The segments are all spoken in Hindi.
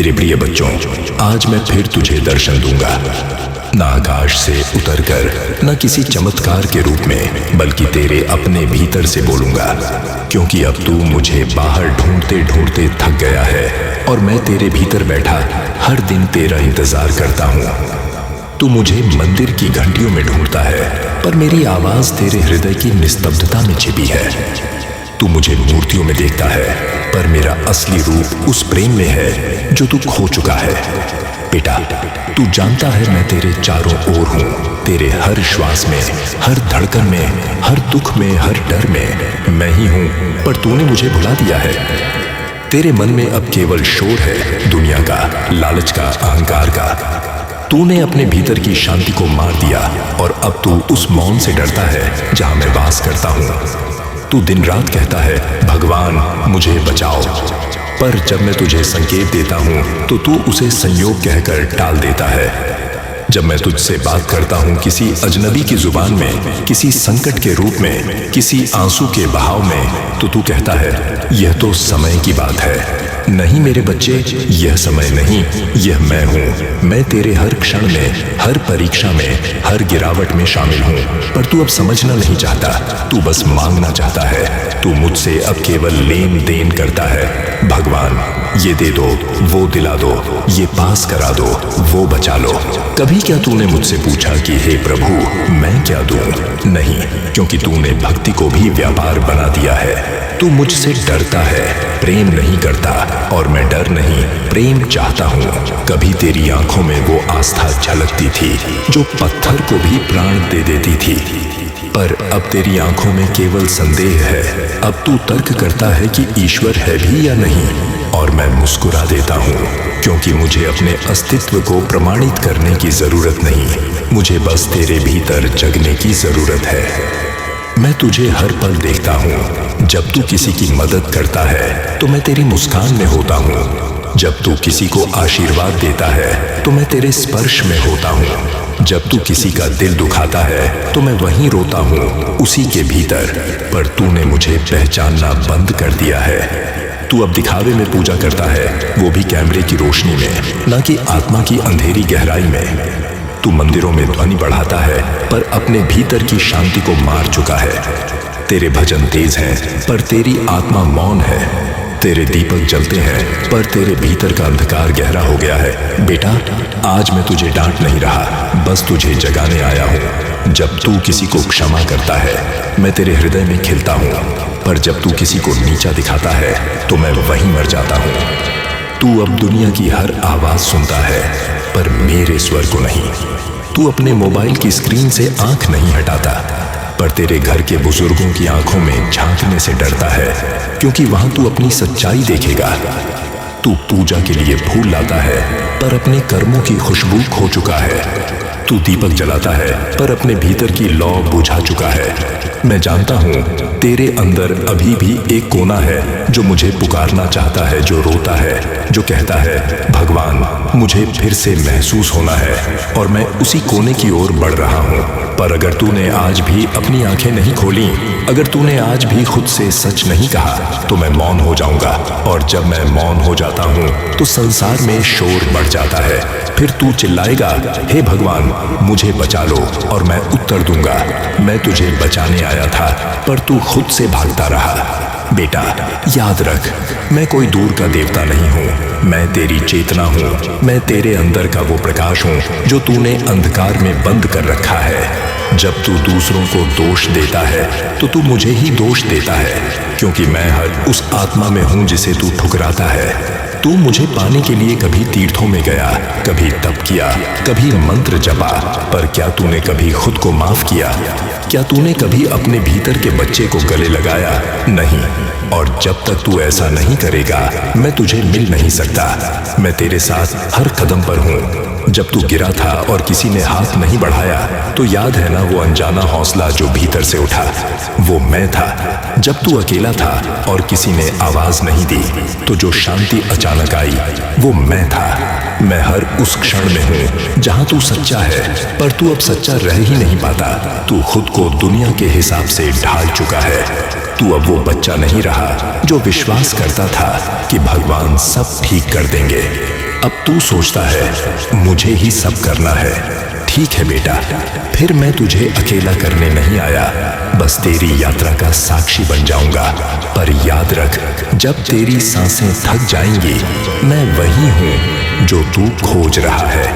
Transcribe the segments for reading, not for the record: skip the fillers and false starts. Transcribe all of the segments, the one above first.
मेरे प्रिय बच्चों, आज मैं फिर तुझे दर्शन दूंगा, न आकाश से उतरकर, न किसी चमत्कार के रूप में, बल्कि तेरे अपने भीतर से बोलूंगा। क्योंकि अब तू मुझे बाहर ढूंढते ढूंढते थक गया है और मैं तेरे भीतर बैठा हर दिन तेरा इंतजार करता हूँ। तू मुझे मंदिर की घंटियों में ढूंढता है, पर मेरी आवाज तेरे हृदय की निस्तब्धता में छिपी है। तू मुझे मूर्तियों में देखता है, पर मेरा असली रूप उस प्रेम में है जो तू खो चुका है। बेटा, तू जानता है मैं तेरे चारों ओर हूँ, तेरे हर श्वास में, हर धड़कन में, हर दुख में, हर डर में मैं ही हूँ, पर तूने मुझे भुला दिया है। तेरे मन में अब केवल शोर है, दुनिया का, लालच का, अहंकार का। तूने अपने भीतर की शांति को मार दिया और अब तू उस मौन से डरता है जहां मैं वास करता हूँ। तू दिन रात कहता है, भगवान मुझे बचाओ, पर जब मैं तुझे संकेत देता हूँ तो तू उसे संयोग कहकर टाल देता है। जब मैं तुझसे बात करता हूँ किसी अजनबी की जुबान में, किसी संकट के रूप में, किसी आंसू के बहाव में, तो तू कहता है, यह तो समय की बात है। नहीं मेरे बच्चे, यह समय नहीं, यह मैं हूँ। मैं तेरे हर क्षण में, हर परीक्षा में, हर गिरावट में शामिल हूँ। पर तू अब समझना नहीं चाहता, तू बस मांगना चाहता है। तू मुझसे अब केवल लेन देन करता है। भगवान ये दे दो, वो दिला दो, ये पास करा दो, वो बचा लो। कभी क्या तूने मुझसे पूछा कि हे प्रभु मैं क्या दूं? नहीं, क्योंकि तूने भक्ति को भी व्यापार बना दिया है। तू मुझसे डरता है, प्रेम नहीं करता, और मैं डर नहीं, प्रेम चाहता हूँ। कभी तेरी आंखों में वो आस्था झलकती थी जो पत्थर को भी प्राण दे देती थी, पर अब तेरी आंखों में केवल संदेह है। अब तू तर्क करता है कि ईश्वर है भी या नहीं, और मैं मुस्कुरा देता हूँ, क्योंकि मुझे अपने अस्तित्व को प्रमाणित करने की जरूरत नहीं, मुझे बस तेरे भीतर जगने की जरूरत है। मैं तुझे हर पल देखता हूँ। जब तू किसी की मदद करता है तो मैं तेरी मुस्कान में होता हूँ। जब तू किसी को आशीर्वाद देता है तो मैं तेरे स्पर्श में होता हूँ। जब तू किसी का दिल दुखाता है तो मैं वहीं रोता हूँ, उसी के भीतर। पर तूने मुझे पहचानना बंद कर दिया है। तू अब दिखावे में पूजा करता है, वो भी कैमरे की रोशनी में, न कि आत्मा की अंधेरी गहराई में। तू मंदिरों में ध्वनि बढ़ाता है, पर अपने भीतर की शांति को मार चुका है। तेरे भजन तेज हैं, पर तेरी आत्मा मौन है। तेरे दीपक जलते हैं, पर तेरे भीतर का अंधकार गहरा हो गया है। बेटा, आज मैं तुझे डांट नहीं रहा, बस तुझे जगाने आया हूँ। जब तू किसी को क्षमा करता है, मैं तेरे हृदय में खिलता हूँ, पर जब तू किसी को नीचा दिखाता है तो मैं वहीं मर जाता हूँ। तू अब दुनिया की हर आवाज सुनता है, पर मेरे स्वर को नहीं। तू अपने मोबाइल की स्क्रीन से आंख नहीं हटाता, पर तेरे घर के बुजुर्गों की आंखों में झांकने से डरता है, क्योंकि वहां तू अपनी सच्चाई देखेगा। तू पूजा के लिए फूल लाता है, पर अपने कर्मों की खुशबू खो चुका है। तू दीपक जलाता है, पर अपने भीतर की लौ बुझा चुका है। मैं जानता हूँ तेरे अंदर अभी भी एक कोना है जो मुझे पुकारना चाहता है, जो रोता है, जो कहता है, भगवान मुझे फिर से महसूस होना है, और मैं उसी कोने की ओर बढ़ रहा हूँ। पर अगर तूने आज भी अपनी आंखें नहीं खोली, अगर तूने आज भी खुद से सच नहीं कहा, तो मैं मौन हो जाऊंगा, और जब मैं मौन हो जाता हूँ तो संसार में शोर बढ़ जाता है। फिर तू चिल्लाएगा, हे भगवान मुझे बचा लो, और मैं उत्तर दूंगा, मैं तुझे बचाने आया था, पर तू खुद से भागता रहा। बेटा याद रख, मैं कोई दूर का देवता नहीं हूँ, मैं तेरी चेतना हूँ। मैं तेरे अंदर का वो प्रकाश हूँ जो तूने अंधकार में बंद कर रखा है। जब तू दूसरों को दोष देता है तो तू मुझे ही दोष देता है, क्योंकि मैं हर उस आत्मा में हूँ जिसे तू ठुकराता है। तू मुझे पाने के लिए कभी तीर्थों में गया, कभी तप किया, कभी मंत्र जपा, पर क्या तूने कभी खुद को माफ किया? क्या तूने कभी अपने भीतर के बच्चे को गले लगाया? नहीं। और जब तक तू ऐसा नहीं करेगा, मैं तुझे मिल नहीं सकता। मैं तेरे साथ हर कदम पर हूँ। जब तू गिरा था और किसी ने हाथ नहीं बढ़ाया, तो याद है ना वो अनजाना हौसला जो भीतर से उठा? वो मैं था। जब तू अकेला था और किसी ने आवाज नहीं दी, तो जो शांति अचानक आई वो मैं था। मैं हर उस क्षण में हूँ जहाँ तू सच्चा है, पर तू अब सच्चा रह ही नहीं पाता। तू खुद को दुनिया के हिसाब से ढाल चुका है। तू अब वो बच्चा नहीं रहा जो विश्वास करता था कि भगवान सब ठीक कर देंगे। अब तू सोचता है मुझे ही सब करना है। ठीक है बेटा, फिर मैं तुझे अकेला करने नहीं आया, बस तेरी यात्रा का साक्षी बन जाऊंगा। पर याद रख, जब तेरी सांसें थक जाएंगी, मैं वही हूं जो तू खोज रहा है।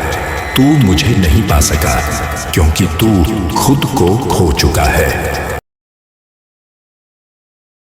तू मुझे नहीं पा सका क्योंकि तू खुद को खो चुका है।